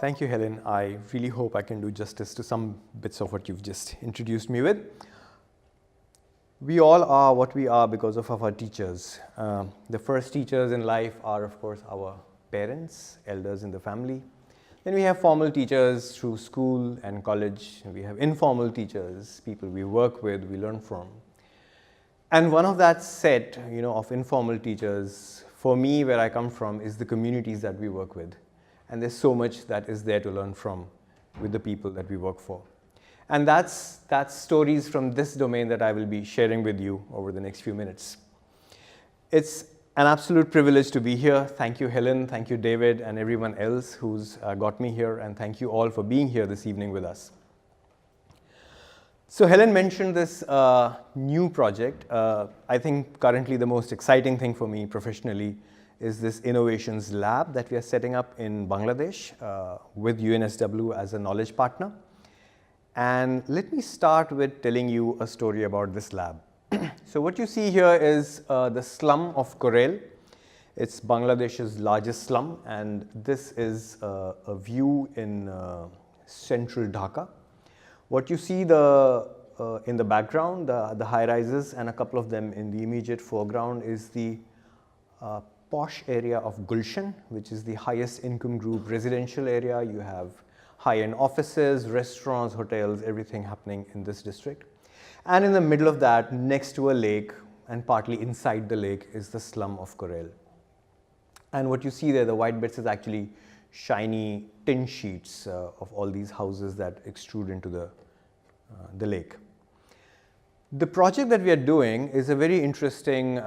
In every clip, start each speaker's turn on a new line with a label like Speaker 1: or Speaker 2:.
Speaker 1: Thank you, Helen. I really hope I can do justice to some bits of what you've just introduced me with. We all are what we are because of our teachers. The first teachers in life are, of course, our parents, elders in the family. Then we have formal teachers through school and college. We have informal teachers, people we work with, we learn from. And one of that set, of informal teachers, for me, where I come from, is the communities that we work with. And there's so much that is there to learn from with the people that we work for. And that's stories from this domain that I will be sharing with you over the next few minutes. It's an absolute privilege to be here. Thank you, Helen. Thank you, David, and everyone else who's got me here. And thank you all for being here this evening with us. So Helen mentioned this new project. I think currently the most exciting thing for me professionally is this innovations lab that we are setting up in Bangladesh with UNSW as a knowledge partner. And let me start with telling you a story about this lab. So what you see here is the slum of Korel. It's Bangladesh's largest slum, and this is a view in central Dhaka. What you see in the background, the high-rises and a couple of them in the immediate foreground is the posh area of Gulshan, which is the highest income group residential area. You have high-end offices, restaurants, hotels, everything happening in this district. And in the middle of that, next to a lake and partly inside the lake, is the slum of Korel. And what you see there, the white bits, is actually shiny tin sheets of all these houses that extrude into the lake. The project that we are doing is a very interesting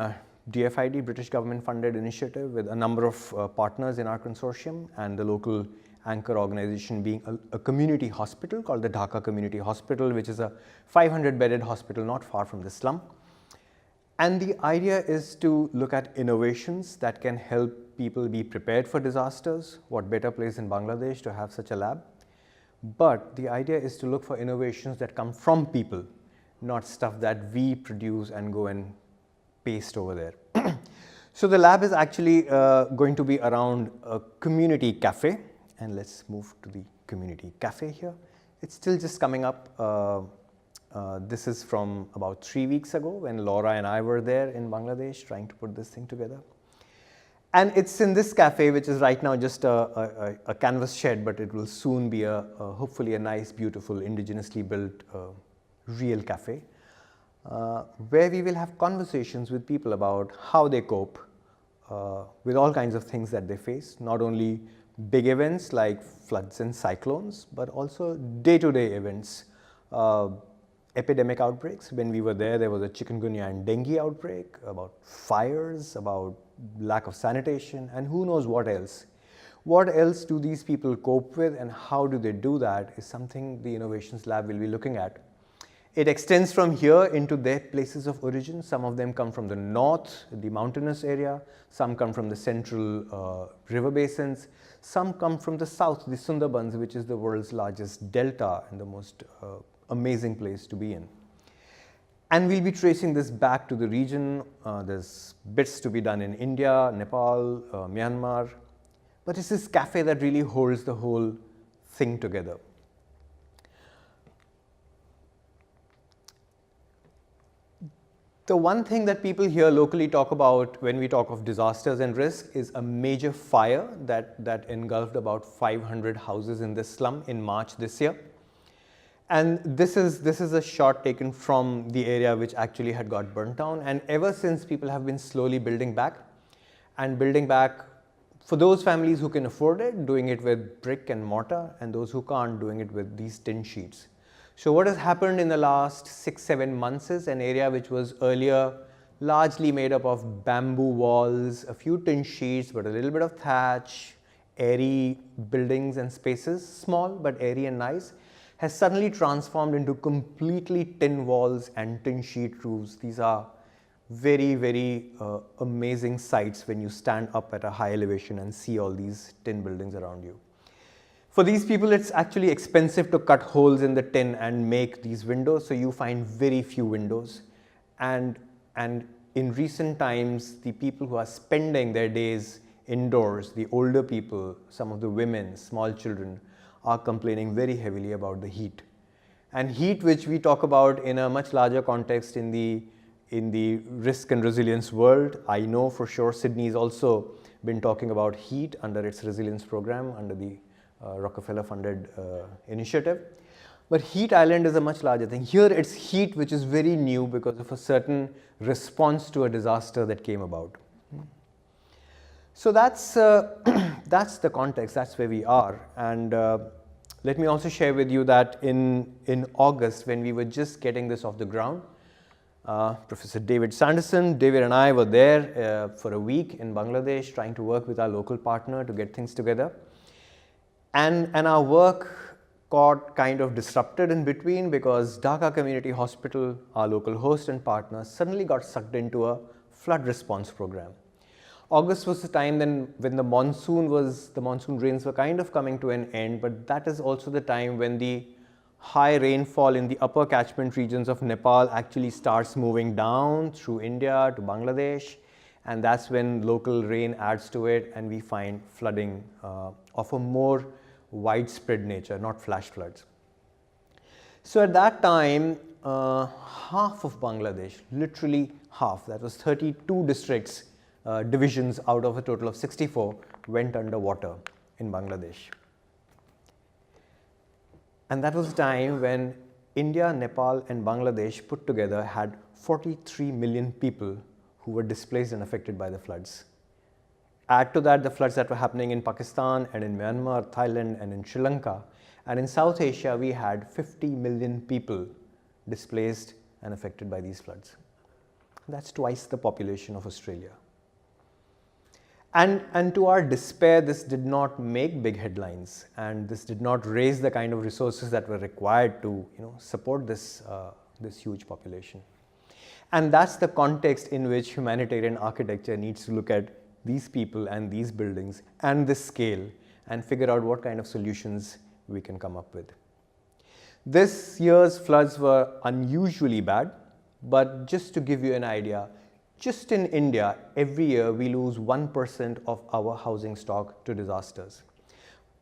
Speaker 1: DFID, British government funded initiative, with a number of partners in our consortium, and the local anchor organization being a community hospital called the Dhaka Community Hospital, which is a 500-bedded hospital not far from the slum. And the idea is to look at innovations that can help people be prepared for disasters. What better place in Bangladesh to have such a lab? But the idea is to look for innovations that come from people, not stuff that we produce and go and paste over there. So the lab is actually going to be around a community cafe, and let's move to the community cafe here. It's still just coming up. This is from about 3 weeks ago when Laura and I were there in Bangladesh trying to put this thing together. And it's in this cafe, which is right now just a canvas shed, but it will soon be hopefully a nice, beautiful, indigenously built real cafe. Where we will have conversations with people about how they cope with all kinds of things that they face, not only big events like floods and cyclones, but also day-to-day events, epidemic outbreaks. When we were there was a chikungunya and dengue outbreak, about fires, about lack of sanitation, and who knows what else. What else do these people cope with, and how do they do that, is something the Innovations Lab will be looking at. It extends from here into their places of origin. Some of them come from the north, the mountainous area. Some come from the central river basins. Some come from the south, the Sundarbans, which is the world's largest delta and the most amazing place to be in. And we'll be tracing this back to the region. There's bits to be done in India, Nepal, Myanmar. But it's this cafe that really holds the whole thing together. The one thing that people here locally talk about when we talk of disasters and risk is a major fire that engulfed about 500 houses in this slum in March this year. And this is a shot taken from the area which actually had got burnt down. And ever since, people have been slowly building back, and building back for those families who can afford it, doing it with brick and mortar, and those who can't, doing it with these tin sheets. So what has happened in the last 6-7 months is an area which was earlier largely made up of bamboo walls, a few tin sheets, but a little bit of thatch, airy buildings and spaces, small but airy and nice, has suddenly transformed into completely tin walls and tin sheet roofs. These are very, very amazing sights when you stand up at a high elevation and see all these tin buildings around you. For these people, it's actually expensive to cut holes in the tin and make these windows, so you find very few windows. And in recent times, the people who are spending their days indoors, the older people, some of the women, small children are complaining very heavily about the heat. And heat, which we talk about in a much larger context in the risk and resilience world. I know for sure Sydney's also been talking about heat under its resilience program, under the Rockefeller funded initiative. But heat island is a much larger thing. Here it's heat which is very new because of a certain response to a disaster that came about. So that's that's the context, that's where we are. And let me also share with you that in August, when we were just getting this off the ground, Professor David Sanderson, David and I were there for a week in Bangladesh trying to work with our local partner to get things together. And our work got kind of disrupted in between because Dhaka Community Hospital, our local host and partner, suddenly got sucked into a flood response program. August was the time then when the monsoon rains were kind of coming to an end, but that is also the time when the high rainfall in the upper catchment regions of Nepal actually starts moving down through India to Bangladesh, and that's when local rain adds to it and we find flooding of a more widespread nature, not flash floods. So at that time, half of Bangladesh, literally half, that was 32 districts, divisions out of a total of 64, went underwater in Bangladesh. And that was the time when India, Nepal and Bangladesh put together had 43 million people who were displaced and affected by the floods. Add to that the floods that were happening in Pakistan and in Myanmar, Thailand and in Sri Lanka. And in South Asia, we had 50 million people displaced and affected by these floods. That's twice the population of Australia. And to our despair, this did not make big headlines, and this did not raise the kind of resources that were required to support this huge population. And that's the context in which humanitarian architecture needs to look at these people and these buildings and this scale and figure out what kind of solutions we can come up with. This year's floods were unusually bad, but just to give you an idea, just in India, every year we lose 1% of our housing stock to disasters.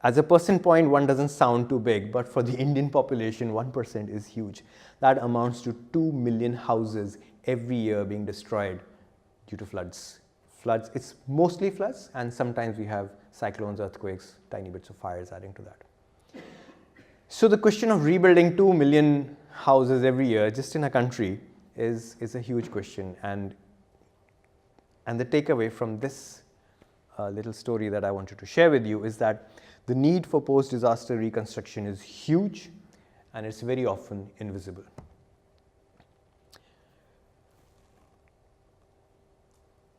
Speaker 1: As a percent point, one doesn't sound too big, but for the Indian population, 1% is huge. That amounts to 2 million houses every year being destroyed due to floods. Floods, it's mostly floods, and sometimes we have cyclones, earthquakes, tiny bits of fires adding to that. So the question of rebuilding 2 million houses every year just in a country is a huge question. And the takeaway from this little story that I wanted to share with you is that the need for post-disaster reconstruction is huge, and it's very often invisible.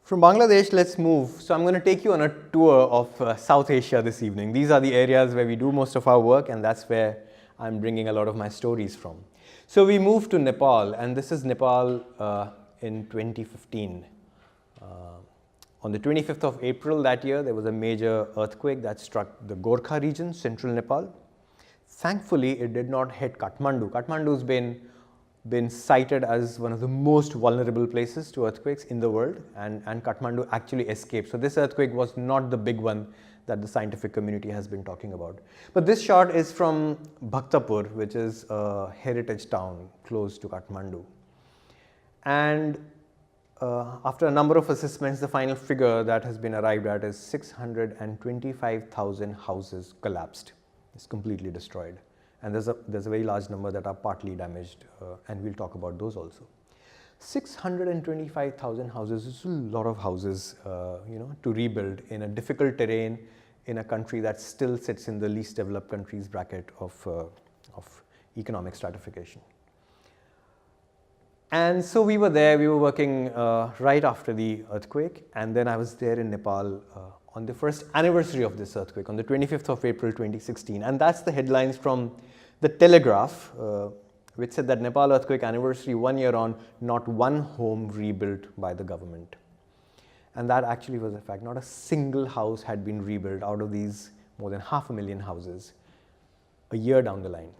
Speaker 1: From Bangladesh, let's move. So I'm going to take you on a tour of South Asia this evening. These are the areas where we do most of our work, and that's where I'm bringing a lot of my stories from. So we moved to Nepal, and this is Nepal in 2015. On the 25th of April that year, there was a major earthquake that struck the Gorkha region, central Nepal. Thankfully, it did not hit Kathmandu. Kathmandu's been cited as one of the most vulnerable places to earthquakes in the world, and Kathmandu actually escaped. So this earthquake was not the big one that the scientific community has been talking about. But this shot is from Bhaktapur, which is a heritage town close to Kathmandu. And after a number of assessments, the final figure that has been arrived at is 625,000 houses collapsed. It's completely destroyed. And there's a very large number that are partly damaged, and we'll talk about those also. 625,000 houses is a lot of houses, to rebuild in a difficult terrain in a country that still sits in the least developed countries bracket of economic stratification. And so we were there, we were working right after the earthquake, and then I was there in Nepal on the first anniversary of this earthquake, on the 25th of April 2016. And that's the headlines from the Telegraph, which said that Nepal earthquake anniversary 1 year on, not one home rebuilt by the government. And that actually was a fact. Not a single house had been rebuilt out of these more than 500,000 houses a year down the line.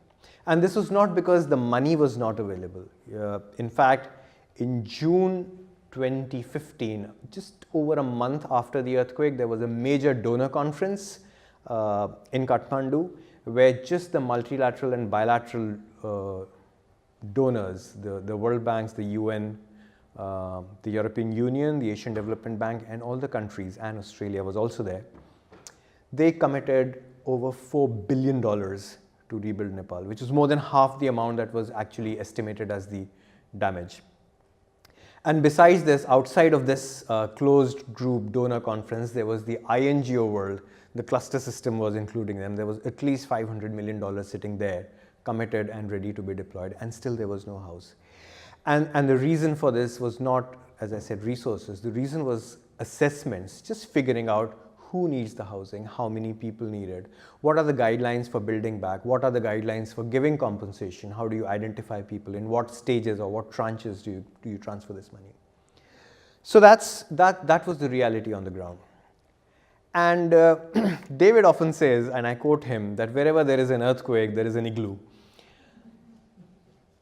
Speaker 1: And this was not because the money was not available. In fact, in June 2015, just over a month after the earthquake, there was a major donor conference in Kathmandu, where just the multilateral and bilateral donors, the World Banks, the UN, the European Union, the Asian Development Bank, and all the countries, and Australia was also there, they committed over $4 billion to rebuild Nepal, which is more than half the amount that was actually estimated as the damage. And besides this, outside of this closed group donor conference, there was the INGO world. The cluster system was including them. There was at least $500 million sitting there, committed and ready to be deployed, and still there was no house. And the reason for this was not, as I said, resources. The reason was assessments, just figuring out who needs the housing, how many people need it, what are the guidelines for building back, what are the guidelines for giving compensation, how do you identify people, in what stages or what tranches do you transfer this money. So that was the reality on the ground. And David often says, and I quote him, that wherever there is an earthquake, there is an igloo.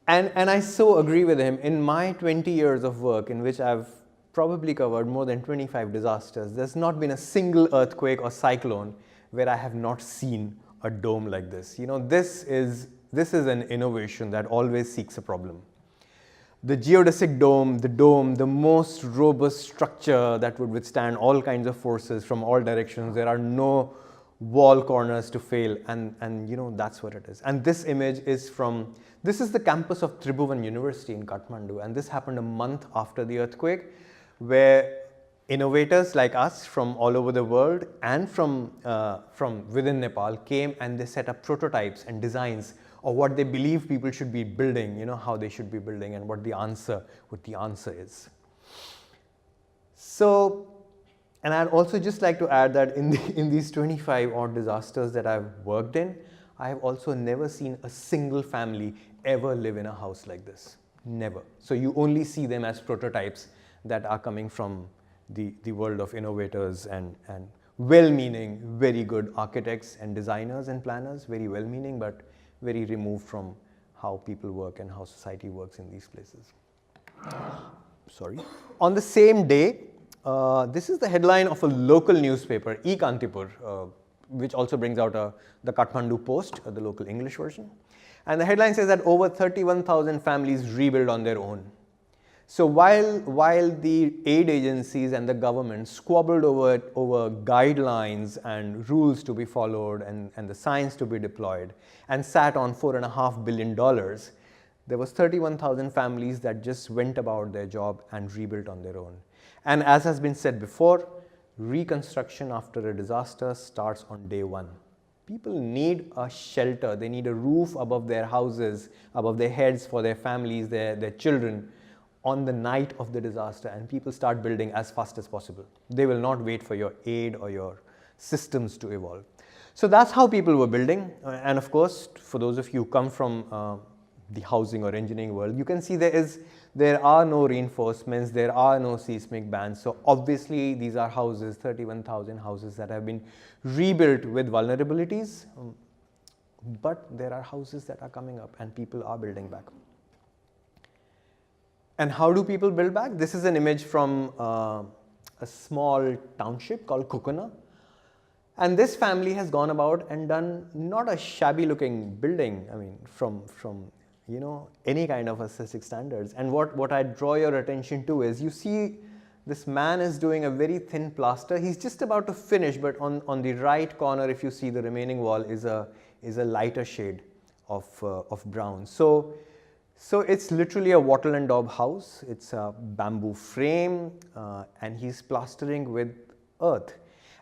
Speaker 1: And I so agree with him. In my 20 years of work, in which I've probably covered more than 25 disasters, there's not been a single earthquake or cyclone where I have not seen a dome like this. You know, this is an innovation that always seeks a problem. The geodesic dome, the most robust structure that would withstand all kinds of forces from all directions. There are no wall corners to fail, and you know, that's what it is. And this image is from, this is the campus of Tribhuvan University in Kathmandu, and this happened a month after the earthquake, where innovators like us from all over the world and from within Nepal came, and they set up prototypes and designs of what they believe people should be building, you know, how they should be building, and what the answer is. So, and I'd also just like to add that in these 25 odd disasters that I've worked in, I have also never seen a single family ever live in a house like this. Never. So you only see them as prototypes that are coming from the world of innovators and well-meaning, very good architects and designers and planners, very well-meaning, but very removed from how people work and how society works in these places. Sorry. On the same day, this is the headline of a local newspaper, E-Kantipur, which also brings out the Kathmandu Post, the local English version. And the headline says that over 31,000 families rebuild on their own. So while the aid agencies and the government squabbled over guidelines and rules to be followed and the science to be deployed and sat on $4.5 billion, there was 31,000 families that just went about their job and rebuilt on their own. And as has been said before, reconstruction after a disaster starts on day one. People need a shelter, they need a roof above their houses, above their heads for their families, their children, on the night of the disaster, and people start building as fast as possible. They will not wait for your aid or your systems to evolve. So that's how people were building. And of course, for those of you who come from the housing or engineering world, you can see there are no reinforcements, there are no seismic bands. So obviously these are houses, 31,000 houses that have been rebuilt with vulnerabilities, but there are houses that are coming up and people are building back. And how do people build back? This is an image from a small township called Kukuna. And this family has gone about and done not a shabby looking building, I mean, from you know, any kind of aesthetic standards. And what I draw your attention to is, you see this man is doing a very thin plaster. He's just about to finish, but on the right corner, if you see, the remaining wall is a lighter shade of brown. So it's literally a wattle and daub house. It's a bamboo frame, and he's plastering with earth.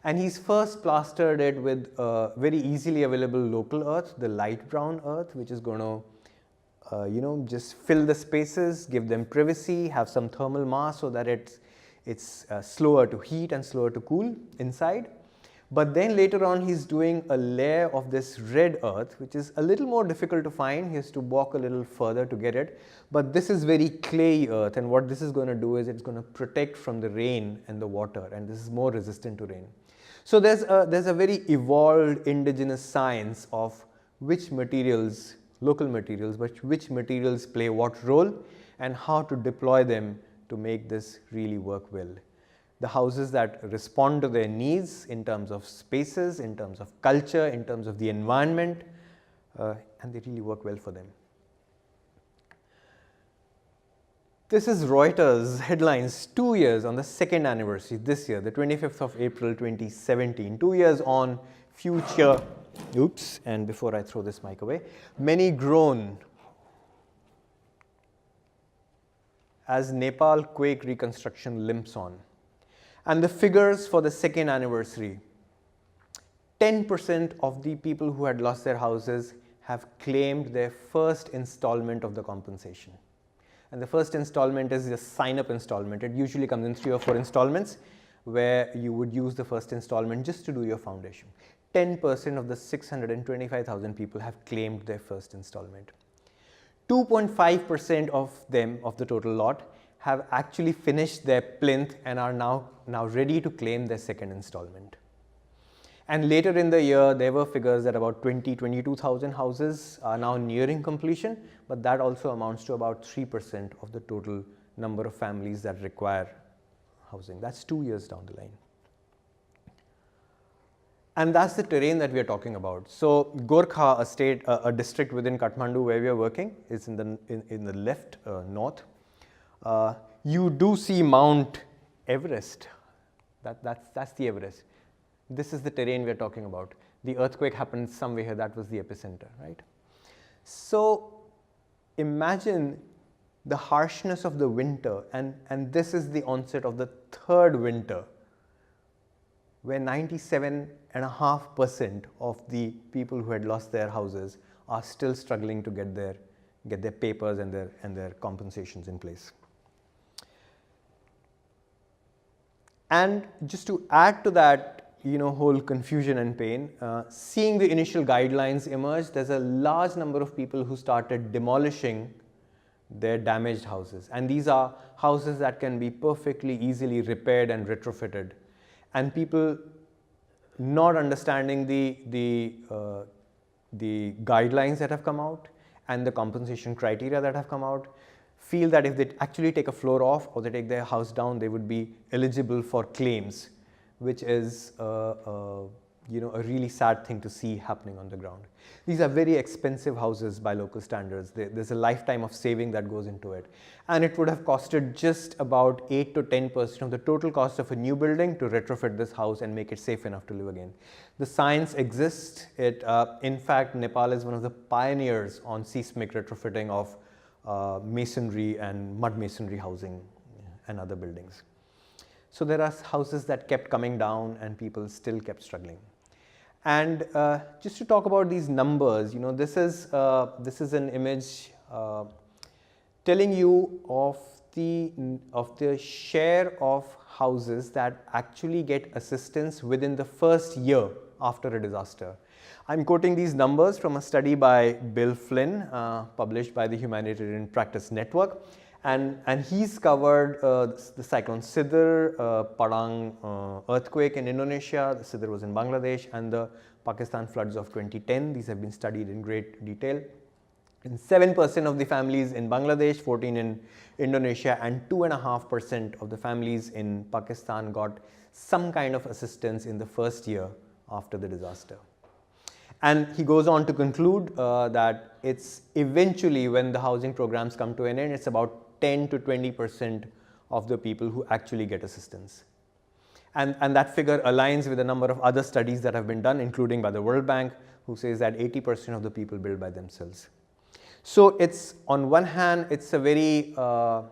Speaker 1: And he's first plastered it with very easily available local earth, the light brown earth, which is going to, you know, just fill the spaces, give them privacy, have some thermal mass so that it's slower to heat and slower to cool inside. But then later on, he's doing a layer of this red earth, which is a little more difficult to find. He has to walk a little further to get it. But this is very clayey earth, and what this is going to do is it's going to protect from the rain and the water, and this is more resistant to rain. So there's a very evolved indigenous science of which materials, local materials, but which materials play what role and how to deploy them to make this really work well. The houses that respond to their needs in terms of spaces, in terms of culture, in terms of the environment, and they really work well for them. This is Reuters headlines 2 years on the second anniversary this year, the 25th of April 2017. 2 years on, future, oops, and before I throw this mic away, many groan as Nepal quake reconstruction limps on. And the figures for the second anniversary, 10% of the people who had lost their houses have claimed their first installment of the compensation. And the first installment is a sign-up installment. It usually comes in 3 or 4 installments where you would use the first installment just to do your foundation. 10% of the 625,000 people have claimed their first installment. 2.5% of them, of the total lot, have actually finished their plinth and are now ready to claim their second installment. And later in the year, there were figures that about 22,000 houses are now nearing completion, but that also amounts to about 3% of the total number of families that require housing. That's 2 years down the line. And that's the terrain that we are talking about. So Gorkha, a district within Kathmandu where we are working, is in the left north. You do see Mount Everest. That's the Everest. This is the terrain we are talking about. The earthquake happened somewhere here. That was the epicenter, right? So imagine the harshness of the winter, and this is the onset of the third winter, where 97.5% of the people who had lost their houses are still struggling to get their papers and their compensations in place. And just to add to that, whole confusion and pain, seeing the initial guidelines emerge, there's a large number of people who started demolishing their damaged houses. And these are houses that can be perfectly easily repaired and retrofitted. And people not understanding the guidelines that have come out and the compensation criteria that have come out, feel that if they actually take a floor off or they take their house down, they would be eligible for claims, which is a really sad thing to see happening on the ground. These are very expensive houses by local standards. There's a lifetime of saving that goes into it. And it would have costed just about 8 to 10% of the total cost of a new building to retrofit this house and make it safe enough to live again. The science exists. In fact, Nepal is one of the pioneers on seismic retrofitting of masonry and mud masonry housing and other buildings. So there are houses that kept coming down and people still kept struggling. And just to talk about these numbers, this is an image telling you of the share of houses that actually get assistance within the first year after a disaster. I'm quoting these numbers from a study by Bill Flynn, published by the Humanitarian Practice Network. And he's covered the cyclone Sidr, Padang earthquake in Indonesia, the Sidr was in Bangladesh, and the Pakistan floods of 2010. These have been studied in great detail. And 7% of the families in Bangladesh, 14% in Indonesia, and 2.5% of the families in Pakistan got some kind of assistance in the first year after the disaster. And he goes on to conclude that it's eventually, when the housing programs come to an end, it's about 10 to 20% of the people who actually get assistance. And that figure aligns with a number of other studies that have been done, including by the World Bank, who says that 80% of the people build by themselves. So it's, on one hand, it's a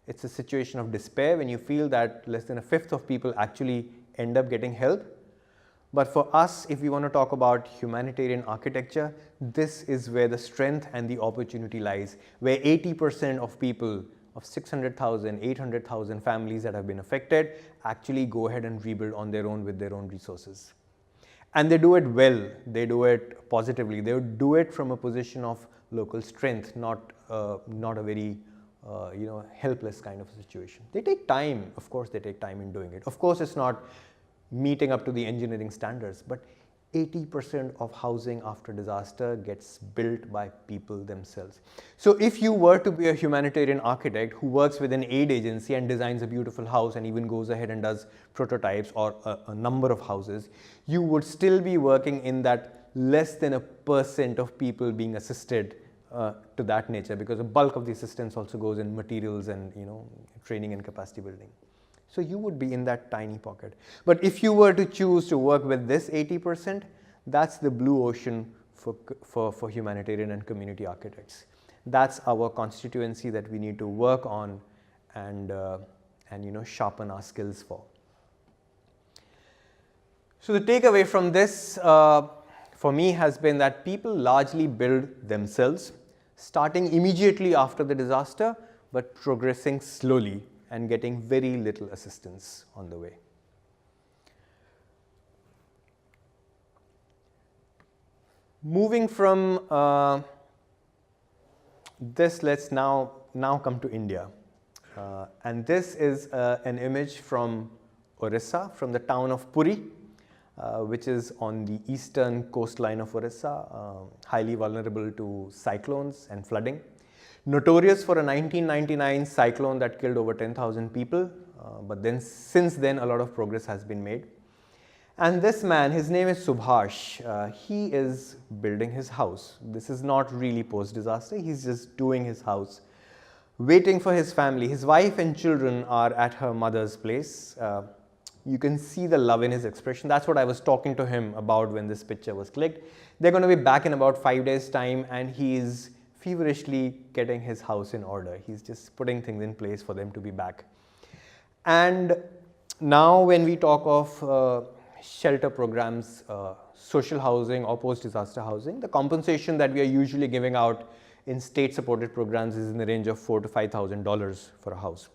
Speaker 1: situation of despair when you feel that less than a fifth of people actually end up getting help. But for us, if we want to talk about humanitarian architecture, this is where the strength and the opportunity lies, where 80% of people, of 600,000, 800,000 families that have been affected, actually go ahead and rebuild on their own with their own resources. And they do it well, they do it positively, they do it from a position of local strength, not a very helpless kind of a situation. They take time, of course they take time in doing it. Of course it's not meeting up to the engineering standards, but 80% of housing after disaster gets built by people themselves. So if you were to be a humanitarian architect who works with an aid agency and designs a beautiful house and even goes ahead and does prototypes or a number of houses, you would still be working in that less than a % of people being assisted to that nature, because the bulk of the assistance also goes in materials and training and capacity building. So you would be in that tiny pocket. But if you were to choose to work with this 80%, that's the blue ocean for humanitarian and community architects. That's our constituency that we need to work on and sharpen our skills for. So the takeaway from this for me has been that people largely build themselves, starting immediately after the disaster, but progressing slowly and getting very little assistance on the way. Moving from this, let's now come to India. And this is an image from Orissa, from the town of Puri, which is on the eastern coastline of Orissa, highly vulnerable to cyclones and flooding. Notorious for a 1999 cyclone that killed over 10,000 people, but then since then a lot of progress has been made. And this man, his name is Subhash, he is building his house. This is not really post-disaster, he's just doing his house, waiting for his family. His wife and children are at her mother's place. You can see the love in his expression. That's what I was talking to him about when this picture was clicked. They're going to be back in about 5 days' time, and he's feverishly getting his house in order. He's just putting things in place for them to be back. And now when we talk of shelter programs, social housing or post-disaster housing, the compensation that we are usually giving out in state-supported programs is in the range of $4,000 to $5,000 for a house.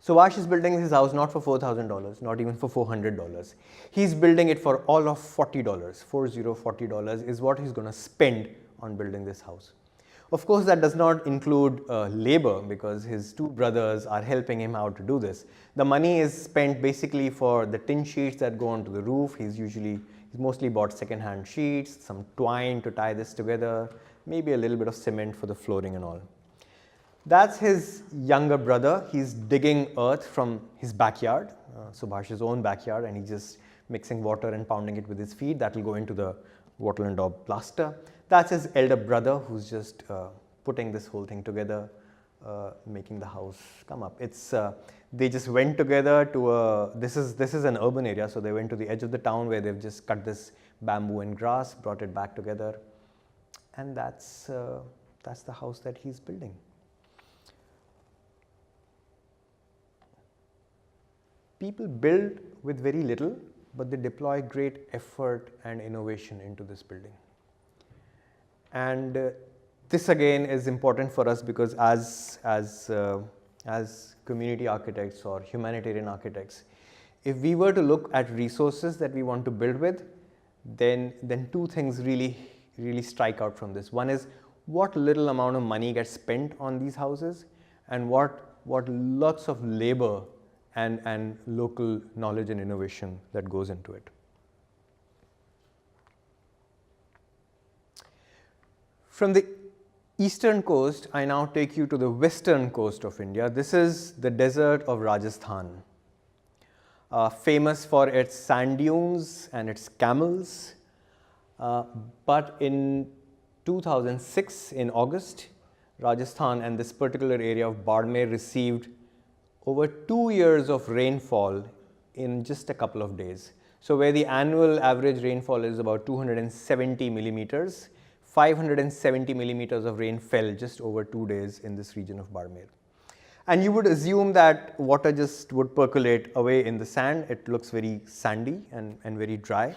Speaker 1: Subhash is building his house not for $4,000, not even for $400. He's building it for all of $40, $40 is what he's going to spend on building this house. Of course, that does not include labor, because his two brothers are helping him out to do this. The money is spent basically for the tin sheets that go onto the roof. He's mostly bought second-hand sheets, some twine to tie this together, maybe a little bit of cement for the flooring and all. That's his younger brother. He's digging earth from his backyard, Subhash's own backyard, and he's just mixing water and pounding it with his feet. That will go into the wattle and daub plaster. That's his elder brother who's just putting this whole thing together, making the house come up. They just went together to this is an urban area, so they went to the edge of the town where they've just cut this bamboo and grass, brought it back together, and that's the house that he's building. People build with very little, but they deploy great effort and innovation into this building. And this again is important for us, because as community architects or humanitarian architects, if we were to look at resources that we want to build with, then two things really strike out from this. One is what little amount of money gets spent on these houses, and what lots of labor and local knowledge and innovation that goes into it. From the eastern coast, I now take you to the western coast of India. This is the desert of Rajasthan, famous for its sand dunes and its camels. But in 2006, in August, Rajasthan and this particular area of Barmer received over 2 years of rainfall in just a couple of days. So where the annual average rainfall is about 270 millimeters, 570 millimeters of rain fell just over 2 days in this region of Barmer. And you would assume that water just would percolate away in the sand. It looks very sandy and very dry.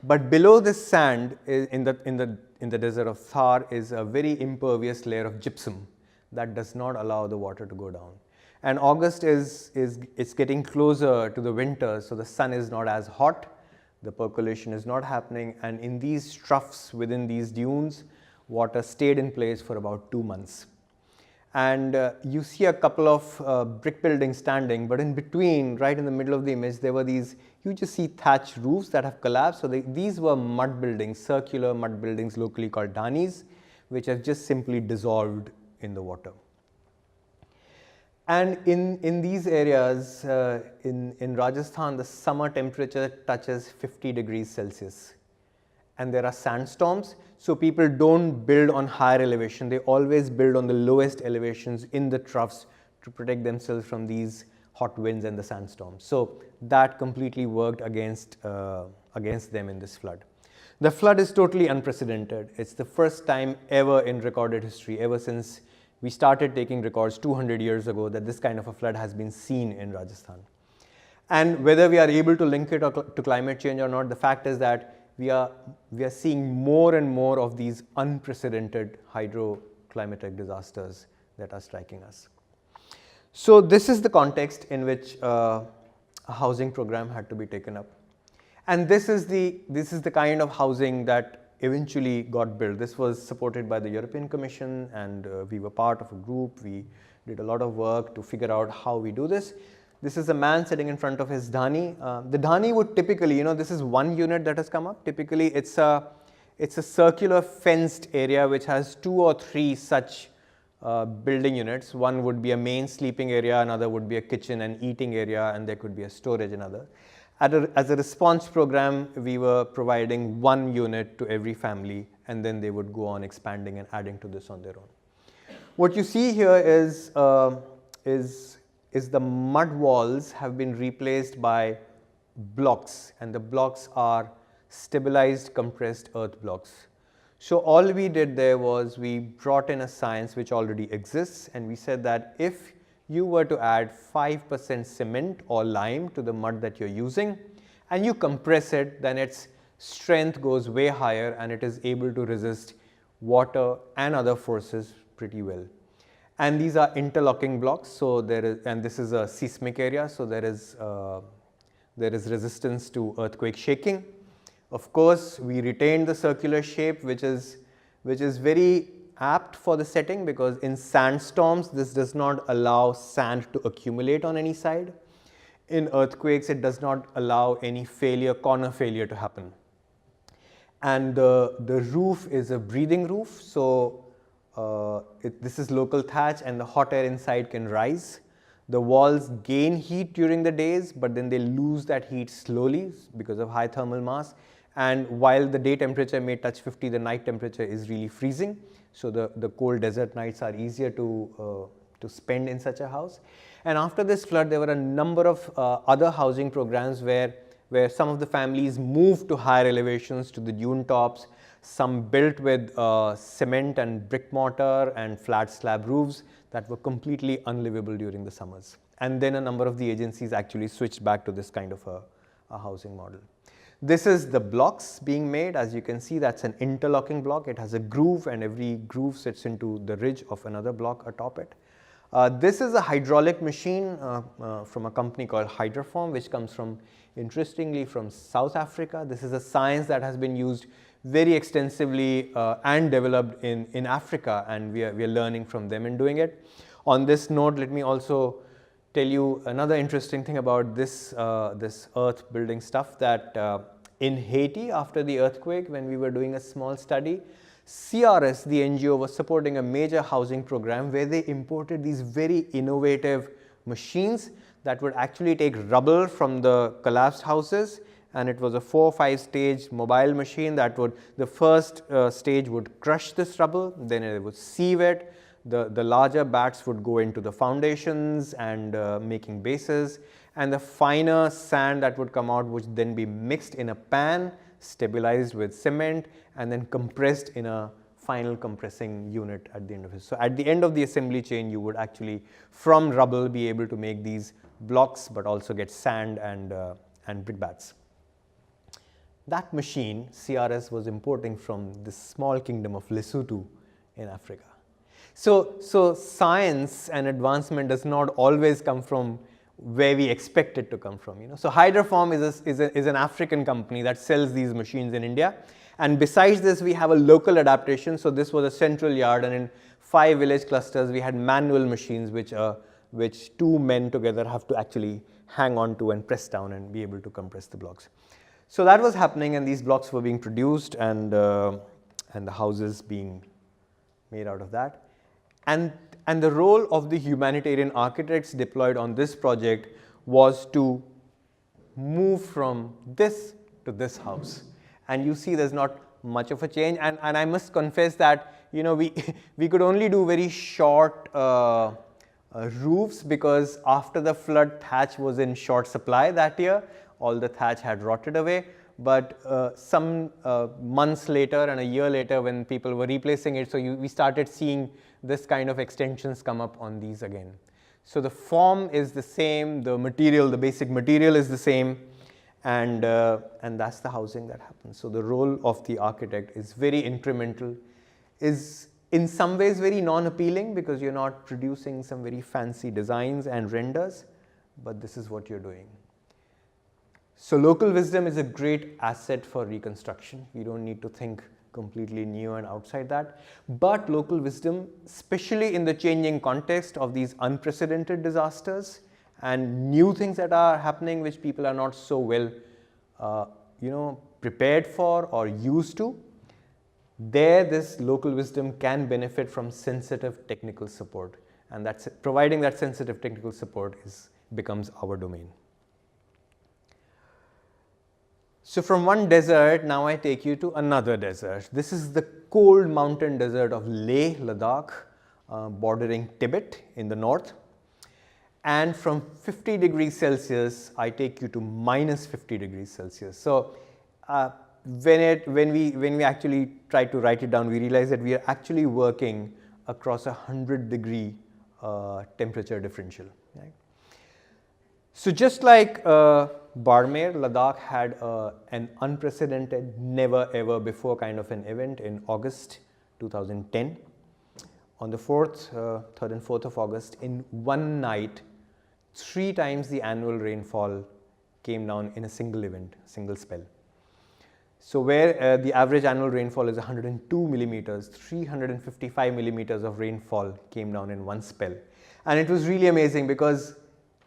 Speaker 1: But below this sand, in the desert of Thar, is a very impervious layer of gypsum that does not allow the water to go down. And August it's getting closer to the winter, so the sun is not as hot, the percolation is not happening, and in these troughs within these dunes, water stayed in place for about 2 months. And you see a couple of brick buildings standing, but in between, right in the middle of the image, there were these, you just see thatch roofs that have collapsed. So these were mud buildings, circular mud buildings locally called dhanis, which have just simply dissolved in the water. And in these areas, in Rajasthan, the summer temperature touches 50 degrees Celsius. And there are sandstorms, so people don't build on higher elevation. They always build on the lowest elevations in the troughs to protect themselves from these hot winds and the sandstorms. So that completely worked against them in this flood. The flood is totally unprecedented. It's the first time ever in recorded history, ever since we started taking records 200 years ago, that this kind of a flood has been seen in Rajasthan. And whether we are able to link it to climate change or not, the fact is that we are seeing more and more of these unprecedented hydroclimatic disasters that are striking us. So this is the context in which a housing program had to be taken up. And this is the kind of housing that eventually got built. This was supported by the European Commission, and we were part of a group. We did a lot of work to figure out how we do this. This is a man sitting in front of his dhani. The dhani would typically, this is one unit that has come up. Typically, it's a circular fenced area which has 2 or 3 such building units. One would be a main sleeping area, another would be a kitchen and eating area, and there could be a storage, another. As a response program, we were providing 1 unit to every family, and then they would go on expanding and adding to this on their own. What you see here is the mud walls have been replaced by blocks, and the blocks are stabilized compressed earth blocks. So all we did there was we brought in a science which already exists, and we said that if you were to add 5% cement or lime to the mud that you're using and you compress it, then its strength goes way higher and it is able to resist water and other forces pretty well. And these are interlocking blocks, so and this is a seismic area, so there is resistance to earthquake shaking. Of course, we retained the circular shape, which is very apt for the setting, because in sandstorms this does not allow sand to accumulate on any side. In earthquakes, it does not allow any corner failure to happen. And the roof is a breathing roof, so this is local thatch, and the hot air inside can rise. The walls gain heat during the days, but then they lose that heat slowly because of high thermal mass. And while the day temperature may touch 50, the night temperature is really freezing. So the cold desert nights are easier to spend in such a house. And after this flood, there were a number of other housing programs where some of the families moved to higher elevations, to the dune tops. Some built with cement and brick mortar and flat slab roofs that were completely unlivable during the summers. And then a number of the agencies actually switched back to this kind of a housing model. This is the blocks being made. As you can see, that's an interlocking block. It has a groove, and every groove sits into the ridge of another block atop it. This is a hydraulic machine from a company called Hydroform, which comes from, interestingly, from South Africa. This is a science that has been used very extensively and developed in Africa, and we are learning from them in doing it. On this note, let me also tell you another interesting thing about this earth building stuff, that in Haiti, after the earthquake, when we were doing a small study, CRS, the NGO, was supporting a major housing program where they imported these very innovative machines that would actually take rubble from the collapsed houses, and it was a 4 or 5 stage mobile machine that would, the first stage would crush this rubble, then it would sieve it. The larger bats would go into the foundations and making bases, and the finer sand that would come out would then be mixed in a pan, stabilized with cement, and then compressed in a final compressing unit at the end of it. So at the end of the assembly chain, you would actually, from rubble, be able to make these blocks, but also get sand and brickbats. That machine, CRS was importing from this small kingdom of Lesotho in Africa. So science and advancement does not always come from where we expect it to come from. So Hydroform is an African company that sells these machines in India. And besides this, we have a local adaptation. So this was a central yard, and in 5 village clusters. We had manual machines which 2 men together have to actually hang on to and press down and be able to compress the blocks. So that was happening, and these blocks were being produced, and the houses being made out of that. And the role of the humanitarian architects deployed on this project was to move from this to this house. And you see there's not much of a change, and I must confess that, you know, we could only do very short roofs, because after the flood, thatch was in short supply that year. All the thatch had rotted away, but some months later and a year later, when people were replacing it, so we started seeing this kind of extensions come up on these again. So the form is the same, the material, the basic material is the same, and that's the housing that happens. So the role of the architect is very incremental, is in some ways very non-appealing, because you're not producing some very fancy designs and renders, but this is what you're doing. So local wisdom is a great asset for reconstruction. We don't need to think completely new and outside that. But local wisdom, especially in the changing context of these unprecedented disasters and new things that are happening which people are not so well prepared for or used to, there this local wisdom can benefit from sensitive technical support, and that's providing that sensitive technical support becomes our domain. So from one desert, now I take you to another desert. This is the cold mountain desert of Leh, Ladakh, bordering Tibet in the north. And from 50 degrees Celsius, I take you to minus 50 degrees Celsius. So when we actually try to write it down, we realize that we are actually working across a 100-degree temperature differential. Right? So just like Barmer, Ladakh had an unprecedented, never ever before kind of an event in August 2010. On the 3rd and 4th of August, in one night, 3 times the annual rainfall came down in a single event, single spell. So where the average annual rainfall is 102 millimeters, 355 millimeters of rainfall came down in one spell. And it was really amazing, because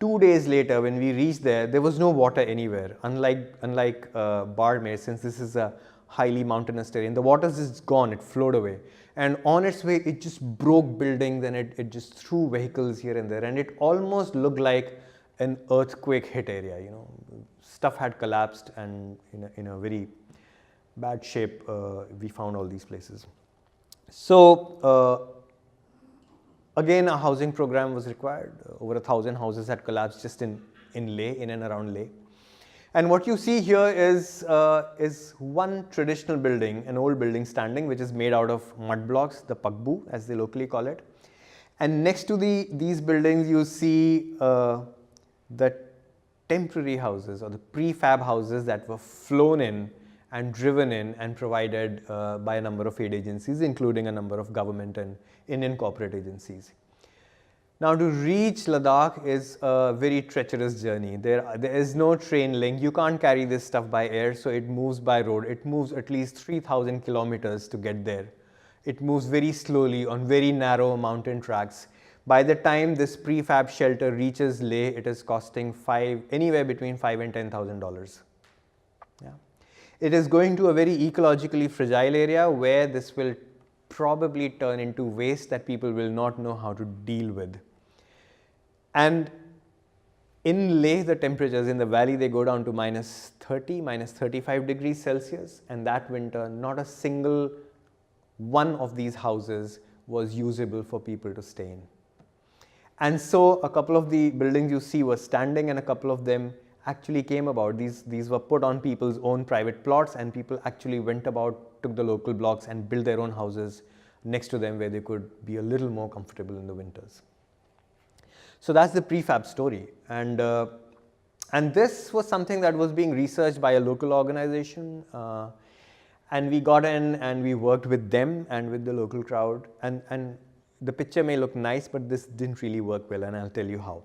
Speaker 1: 2 days later, when we reached there was no water anywhere, unlike Barmer, since this is a highly mountainous terrain. The water is gone, it flowed away. And on its way, it just broke buildings, and it just threw vehicles here and there. And it almost looked like an earthquake hit area, you know. Stuff had collapsed, and in a very bad shape, we found all these places. So, again, a housing program was required. Over 1,000 houses had collapsed just in Leh, in and around Leh. And what you see here is one traditional building, an old building standing, which is made out of mud blocks, the Pagbu, as they locally call it. And next to these buildings, you see the temporary houses, or the prefab houses that were flown in and driven in and provided by a number of aid agencies, including a number of government and Indian corporate agencies. Now, to reach Ladakh is a very treacherous journey. There is no train link. You can't carry this stuff by air, so it moves by road. It moves at least 3,000 kilometers to get there. It moves very slowly on very narrow mountain tracks. By the time this prefab shelter reaches Leh, it is costing anywhere between $5,000 and $10,000. Yeah. It is going to a very ecologically fragile area where this will probably turn into waste that people will not know how to deal with. And in Leh, the temperatures in the valley, they go down to minus 30, minus 35 degrees Celsius. And that winter, not a single one of these houses was usable for people to stay in. And so a couple of the buildings you see were standing, and a couple of them actually came about. These were put on people's own private plots, and people actually went about, took the local blocks and built their own houses next to them, where they could be a little more comfortable in the winters. So that's the prefab story. And this was something that was being researched by a local organization. And we got in and we worked with them and with the local crowd. And the picture may look nice, but this didn't really work well, and I'll tell you how.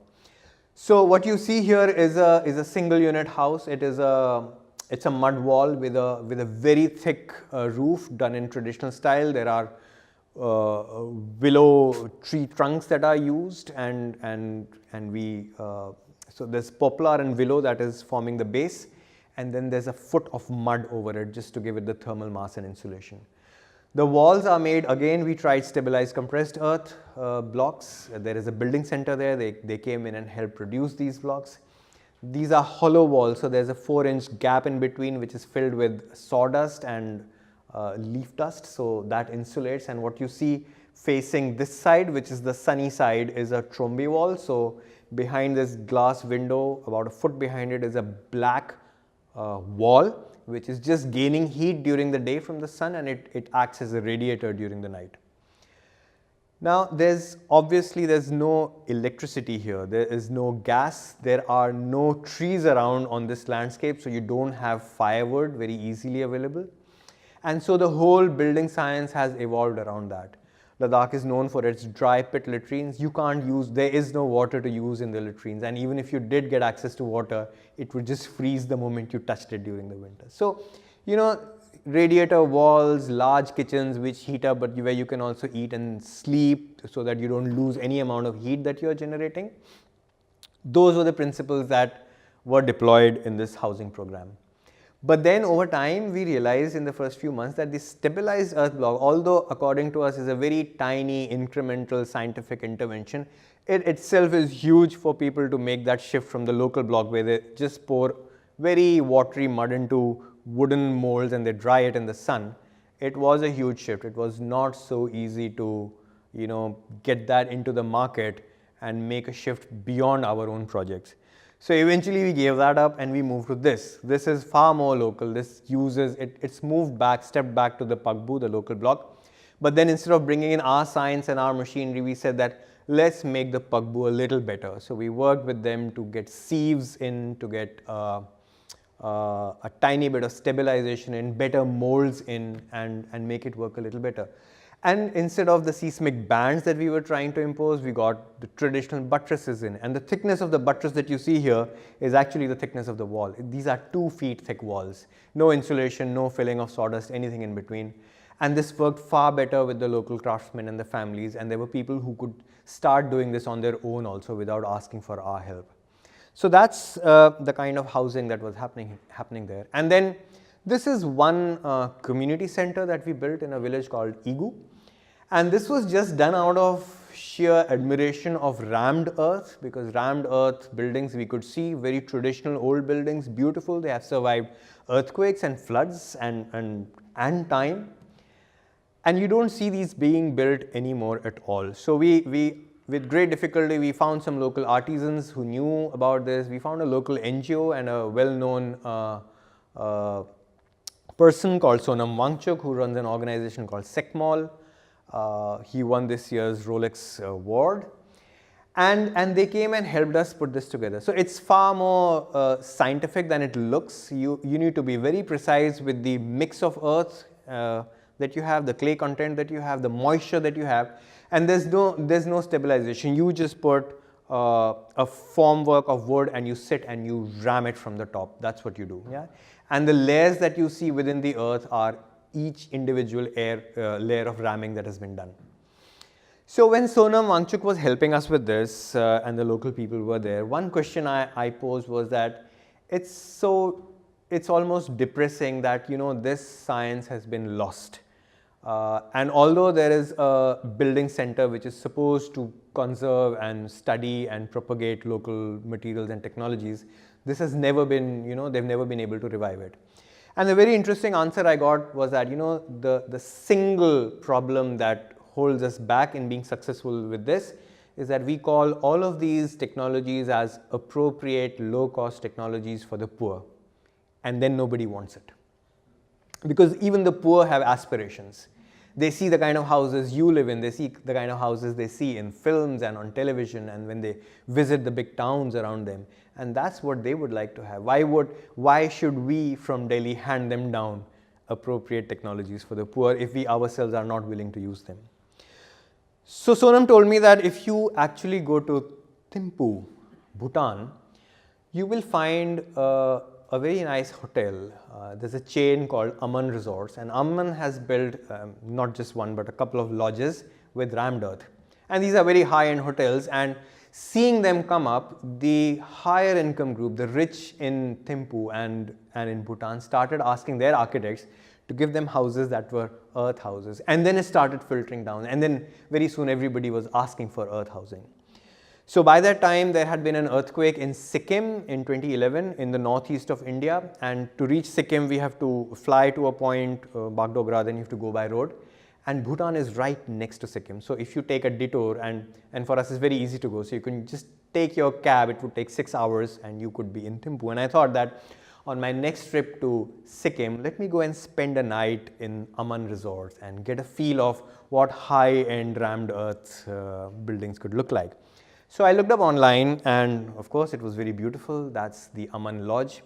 Speaker 1: So what you see here is a single unit house. It's a mud wall with a very thick roof done in traditional style. There are willow tree trunks that are used, and we so there's poplar and willow that is forming the base, and then there's a foot of mud over it just to give it the thermal mass and insulation. The walls are made, again we tried stabilized compressed earth blocks. There is a building center there, they came in and helped produce these blocks. These are hollow walls, so there's a 4-inch gap in between which is filled with sawdust and leaf dust, so that insulates. And what you see facing this side, which is the sunny side, is a trombe wall. So behind this glass window, about a foot behind it, is a black wall which is just gaining heat during the day from the sun, and it acts as a radiator during the night. Now there's no electricity here, there is no gas, there are no trees around on this landscape, so you don't have firewood very easily available. And so the whole building science has evolved around that. Ladakh is known for its dry pit latrines. There is no water to use in the latrines, and even if you did get access to water, it would just freeze the moment you touched it during the winter. So, radiator walls, large kitchens which heat up, but where you can also eat and sleep so that you don't lose any amount of heat that you are generating. Those were the principles that were deployed in this housing program. But then over time, we realized in the first few months that this stabilized earth block, although according to us is a very tiny incremental scientific intervention, it itself is huge for people to make that shift from the local block where they just pour very watery mud into wooden molds and they dry it in the sun. It was a huge shift. It was not so easy to, get that into the market and make a shift beyond our own projects. So eventually we gave that up and we moved to this. This is far more local. This uses, it's moved back, stepped back to the Pagbu, the local block. But then instead of bringing in our science and our machinery, we said that let's make the Pagbu a little better. So we worked with them to get sieves in, to get a tiny bit of stabilization in, better molds in, and make it work a little better. And instead of the seismic bands that we were trying to impose, we got the traditional buttresses in. And the thickness of the buttress that you see here is actually the thickness of the wall. These are 2 feet thick walls. No insulation, no filling of sawdust, anything in between. And this worked far better with the local craftsmen and the families. And there were people who could start doing this on their own also without asking for our help. So that's the kind of housing that was happening there. And then this is one community center that we built in a village called Igu. And this was just done out of sheer admiration of rammed earth, because rammed earth buildings we could see, very traditional old buildings, beautiful. They have survived earthquakes and floods and time. And you don't see these being built anymore at all. So we with great difficulty, we found some local artisans who knew about this. We found a local NGO and a well-known person called Sonam Wangchuk, who runs an organization called SecMol. He won this year's Rolex award, and they came and helped us put this together. So it's far more scientific than it looks. You need to be very precise with the mix of earth that you have, the clay content that you have, the moisture that you have, and there's no stabilization. You just put a formwork of wood and you sit and you ram it from the top. That's what you do. Yeah, and the layers that you see within the earth are each individual layer of ramming that has been done. So when Sonam Wangchuk was helping us with this and the local people were there, one question I posed was that it's almost depressing that this science has been lost. And although there is a building center which is supposed to conserve and study and propagate local materials and technologies, this has never been, they've never been able to revive it. And the very interesting answer I got was that, the single problem that holds us back in being successful with this is that we call all of these technologies as appropriate low-cost technologies for the poor. And then nobody wants it. Because even the poor have aspirations. They see the kind of houses you live in, they see the kind of houses they see in films and on television and when they visit the big towns around them. And that's what they would like to have. Why should we from Delhi hand them down appropriate technologies for the poor if we ourselves are not willing to use them? So Sonam told me that if you actually go to Thimphu, Bhutan, you will find a very nice hotel. There's a chain called Amon Resorts, and Amon has built not just one but a couple of lodges with rammed earth. And these are very high-end hotels, and seeing them come up, the higher income group, the rich in Thimphu and in Bhutan, started asking their architects to give them houses that were earth houses. And then it started filtering down, and then very soon everybody was asking for earth housing. So by that time, there had been an earthquake in Sikkim in 2011 in the northeast of India, and to reach Sikkim, we have to fly to a point, Bagdogra, then you have to go by road. And Bhutan is right next to Sikkim. So if you take a detour, and for us it's very easy to go, so you can just take your cab, it would take 6 hours and you could be in Thimphu. And I thought that on my next trip to Sikkim, let me go and spend a night in Amon Resorts and get a feel of what high-end rammed earth buildings could look like. So I looked up online, and of course it was very beautiful. That's the Amon Lodge.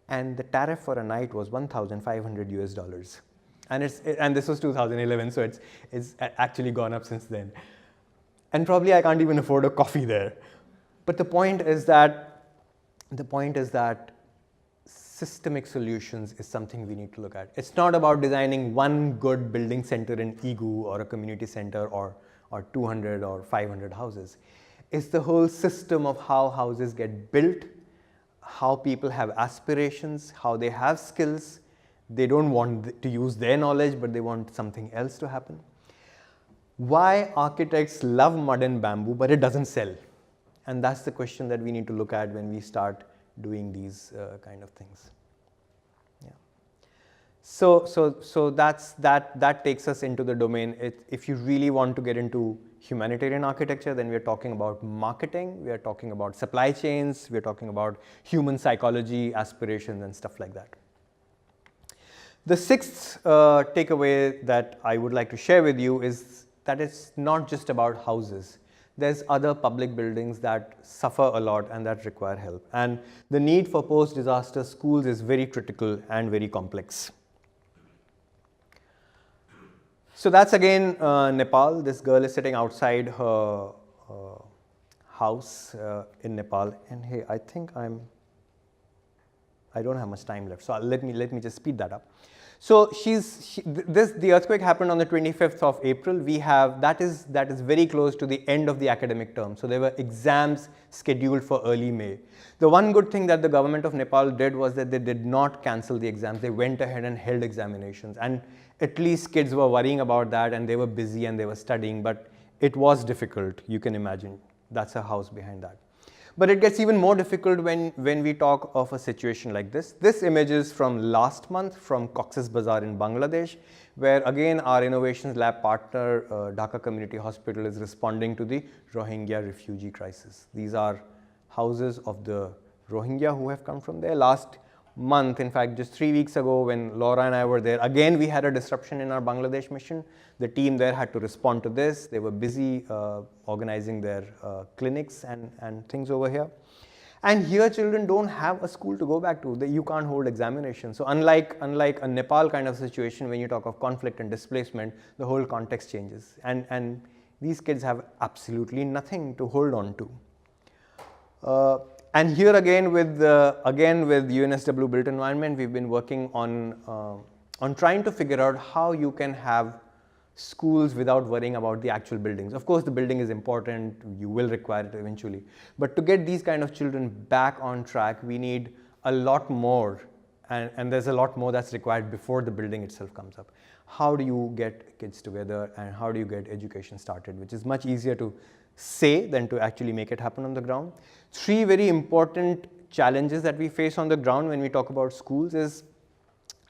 Speaker 1: And the tariff for a night was $1,500 US. And this was 2011, so it's actually gone up since then. And probably I can't even afford a coffee there. But the point is that systemic solutions is something we need to look at. It's not about designing one good building center in Igu or a community center or 200 or 500 houses. It's the whole system of how houses get built, how people have aspirations, how they have skills. They don't want to use their knowledge, but they want something else to happen. Why architects love mud and bamboo, but it doesn't sell? And that's the question that we need to look at when we start doing these kind of things. Yeah. So that takes us into the domain. If you really want to get into humanitarian architecture, then we are talking about marketing, we are talking about supply chains, we are talking about human psychology, aspirations, and stuff like that. The sixth takeaway that I would like to share with you is that it's not just about houses. There's other public buildings that suffer a lot and that require help. And the need for post-disaster schools is very critical and very complex. So that's again Nepal. This girl is sitting outside her house in Nepal. And hey, I think I don't have much time left, so let me just speed that up. So the earthquake happened on the 25th of April. That is very close to the end of the academic term. So there were exams scheduled for early May. The one good thing that the government of Nepal did was that they did not cancel the exams. They went ahead and held examinations, and at least kids were worrying about that, and they were busy and they were studying, but it was difficult, you can imagine. That's a house behind that. But it gets even more difficult when we talk of a situation like this. This image is from last month from Cox's Bazar in Bangladesh, where again our innovations lab partner Dhaka Community Hospital is responding to the Rohingya refugee crisis. These are houses of the Rohingya who have come from there. Last month, in fact just 3 weeks ago, when Laura and I were there, again we had a disruption in our Bangladesh mission. The team there had to respond to this. They were busy organizing their clinics and things over here. And here children don't have a school to go back to. You can't hold examinations. So unlike a Nepal kind of situation, when you talk of conflict and displacement, the whole context changes. And these kids have absolutely nothing to hold on to. And here again with UNSW Built Environment, we've been working on trying to figure out how you can have schools without worrying about the actual buildings. Of course, the building is important, you will require it eventually. But to get these kind of children back on track, we need a lot more, and there's a lot more that's required before the building itself comes up. How do you get kids together, and how do you get education started, which is much easier to say than to actually make it happen on the ground. 3 very important challenges that we face on the ground when we talk about schools is,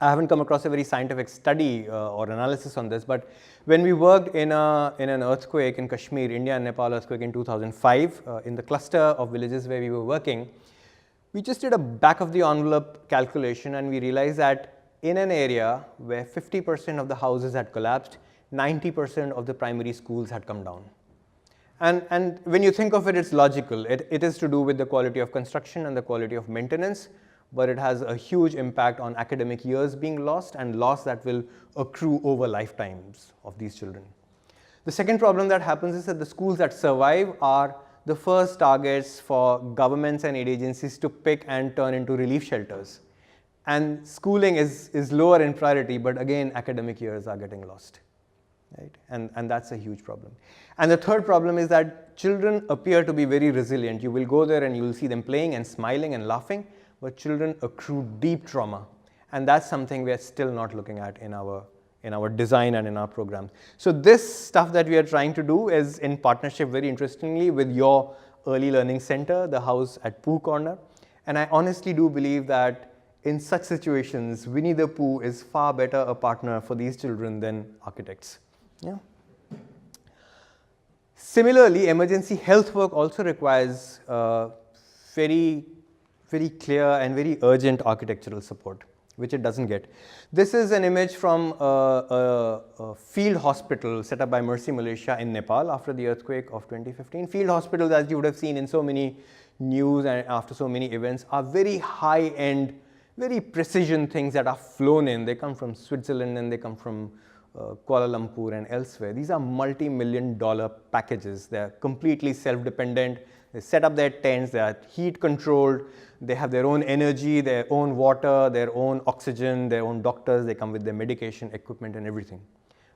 Speaker 1: I haven't come across a very scientific study or analysis on this, but when we worked in an earthquake in Kashmir, India and Nepal earthquake in 2005, in the cluster of villages where we were working, we just did a back of the envelope calculation, and we realized that in an area where 50% of the houses had collapsed, 90% of the primary schools had come down. And when you think of it, it's logical. It is to do with the quality of construction and the quality of maintenance, but it has a huge impact on academic years being lost, and loss that will accrue over lifetimes of these children. The second problem that happens is that the schools that survive are the first targets for governments and aid agencies to pick and turn into relief shelters. And schooling is lower in priority, but again, academic years are getting lost, right? And that's a huge problem. And the third problem is that children appear to be very resilient. You will go there and you will see them playing and smiling and laughing, but children accrue deep trauma. And that's something we are still not looking at in our design and in our programs. So this stuff that we are trying to do is in partnership, very interestingly, with your Early Learning Center, the house at Pooh Corner. And I honestly do believe that in such situations, Winnie the Pooh is far better a partner for these children than architects. Yeah. Similarly, emergency health work also requires very, very clear and very urgent architectural support, which it doesn't get. This is an image from a field hospital set up by Mercy Malaysia in Nepal after the earthquake of 2015. Field hospitals, as you would have seen in so many news and after so many events, are very high-end, very precision things that are flown in. They come from Switzerland and they come from Kuala Lumpur and elsewhere. These are multi-million-dollar packages. They are completely self-dependent. They set up their tents, they are heat controlled, they have their own energy, their own water, their own oxygen, their own doctors, they come with their medication, equipment and everything.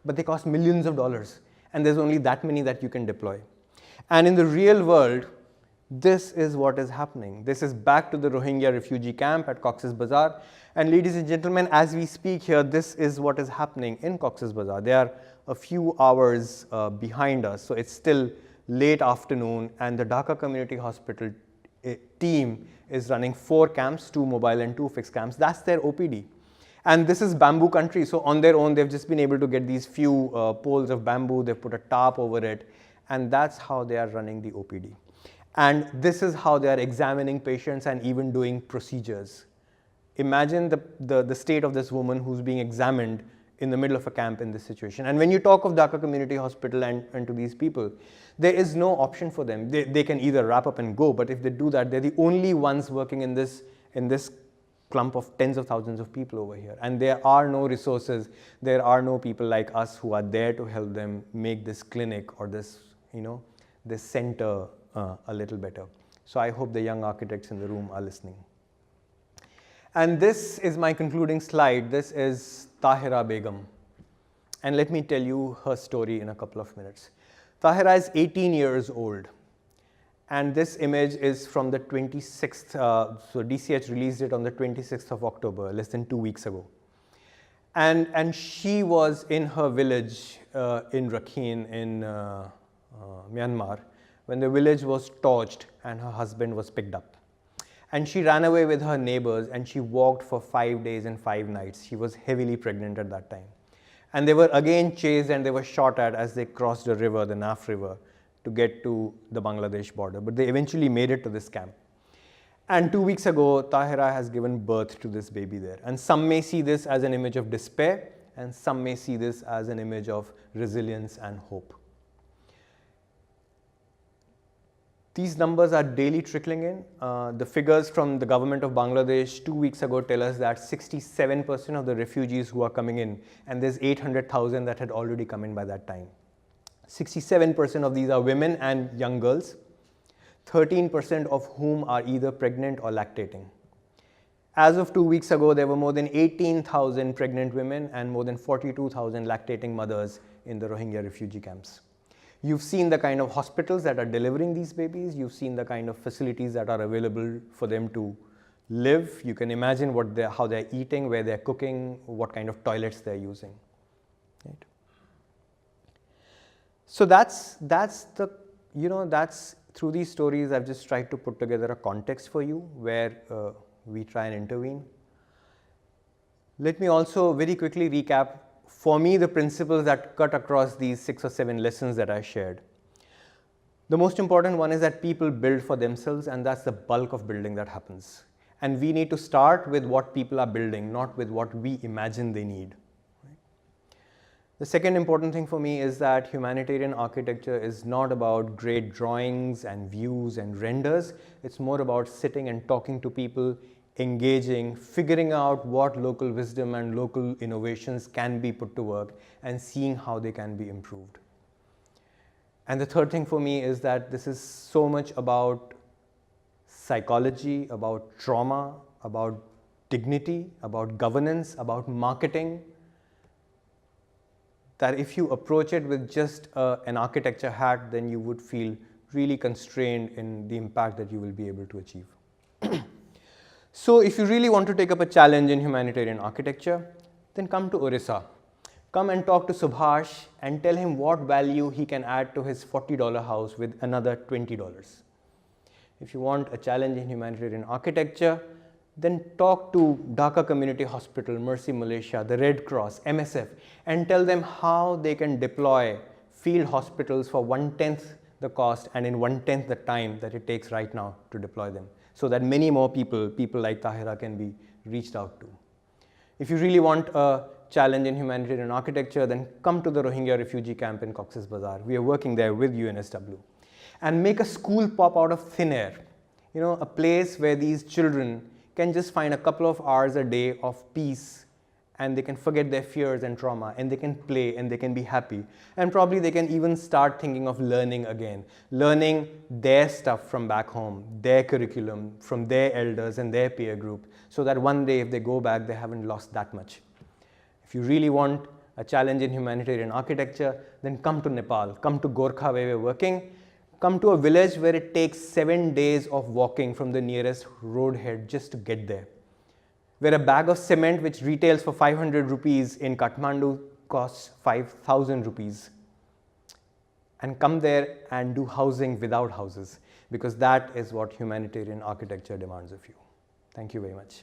Speaker 1: But they cost millions of dollars, and there's only that many that you can deploy. And in the real world, this is what is happening. This is back to the Rohingya refugee camp at Cox's Bazar. And ladies and gentlemen, as we speak here, this is what is happening in Cox's Bazar. They are a few hours behind us, so it's still late afternoon, and the Dhaka Community Hospital team is running 4 camps, 2 mobile and 2 fixed camps. That's their OPD. And this is bamboo country, so on their own, they've just been able to get these few poles of bamboo, they've put a tarp over it, and that's how they are running the OPD. And this is how they are examining patients and even doing procedures. Imagine the state of this woman who's being examined in the middle of a camp in this situation. And when you talk of Dhaka Community Hospital and to these people, there is no option for them. They can either wrap up and go, but if they do that, they're the only ones working in this clump of tens of thousands of people over here. And there are no resources, there are no people like us who are there to help them make this clinic or this, this center a little better. So I hope the young architects in the room are listening. And this is my concluding slide. This is Sahara Begum. And let me tell you her story in a couple of minutes. Sahara is 18 years old. And this image is from the 26th, so DCH released it on the 26th of October, less than 2 weeks ago. And she was in her village in Rakhine in Myanmar when the village was torched and her husband was picked up. And she ran away with her neighbors and she walked for 5 days and 5 nights. She was heavily pregnant at that time. And they were again chased and they were shot at as they crossed the river, the Naf River, to get to the Bangladesh border. But they eventually made it to this camp. And 2 weeks ago, Tahira has given birth to this baby there. And some may see this as an image of despair, and some may see this as an image of resilience and hope. These numbers are daily trickling in. The figures from the government of Bangladesh 2 weeks ago tell us that 67% of the refugees who are coming in, and there's 800,000 that had already come in by that time. 67% of these are women and young girls, 13% of whom are either pregnant or lactating. As of 2 weeks ago, there were more than 18,000 pregnant women and more than 42,000 lactating mothers in the Rohingya refugee camps. You've seen the kind of hospitals that are delivering these babies. You've seen the kind of facilities that are available for them to live. You can imagine how they're eating, where they're cooking, what kind of toilets they're using. Right? So that's through these stories, I've just tried to put together a context for you where we try and intervene. Let me also very quickly recap, for me, the principles that cut across these 6 or 7 lessons that I shared. The most important one is that people build for themselves, and that's the bulk of building that happens. And we need to start with what people are building, not with what we imagine they need. The second important thing for me is that humanitarian architecture is not about great drawings and views and renders. It's more about sitting and talking to people, engaging, figuring out what local wisdom and local innovations can be put to work and seeing how they can be improved. And the third thing for me is that this is so much about psychology, about trauma, about dignity, about governance, about marketing, that if you approach it with just an architecture hat, then you would feel really constrained in the impact that you will be able to achieve. So if you really want to take up a challenge in humanitarian architecture, then come to Orissa. Come and talk to Subhash and tell him what value he can add to his $40 house with another $20. If you want a challenge in humanitarian architecture, then talk to Dhaka Community Hospital, Mercy Malaysia, the Red Cross, MSF, and tell them how they can deploy field hospitals for 1/10 the cost and in 1/10 the time that it takes right now to deploy them, so that many more people like Tahira can be reached out to. If you really want a challenge in humanitarian architecture, then come to the Rohingya refugee camp in Cox's Bazar. We are working there with UNSW. And make a school pop out of thin air. You know, a place where these children can just find a couple of hours a day of peace, and they can forget their fears and trauma, and they can play, and they can be happy. And probably they can even start thinking of learning again, learning their stuff from back home, their curriculum, from their elders and their peer group, so that one day if they go back, they haven't lost that much. If you really want a challenge in humanitarian architecture, then come to Nepal, come to Gorkha where we're working, come to a village where it takes 7 days of walking from the nearest roadhead just to get there, where a bag of cement which retails for 500 rupees in Kathmandu costs 5,000 rupees. And come there and do housing without houses, because that is what humanitarian architecture demands of you. Thank you very much.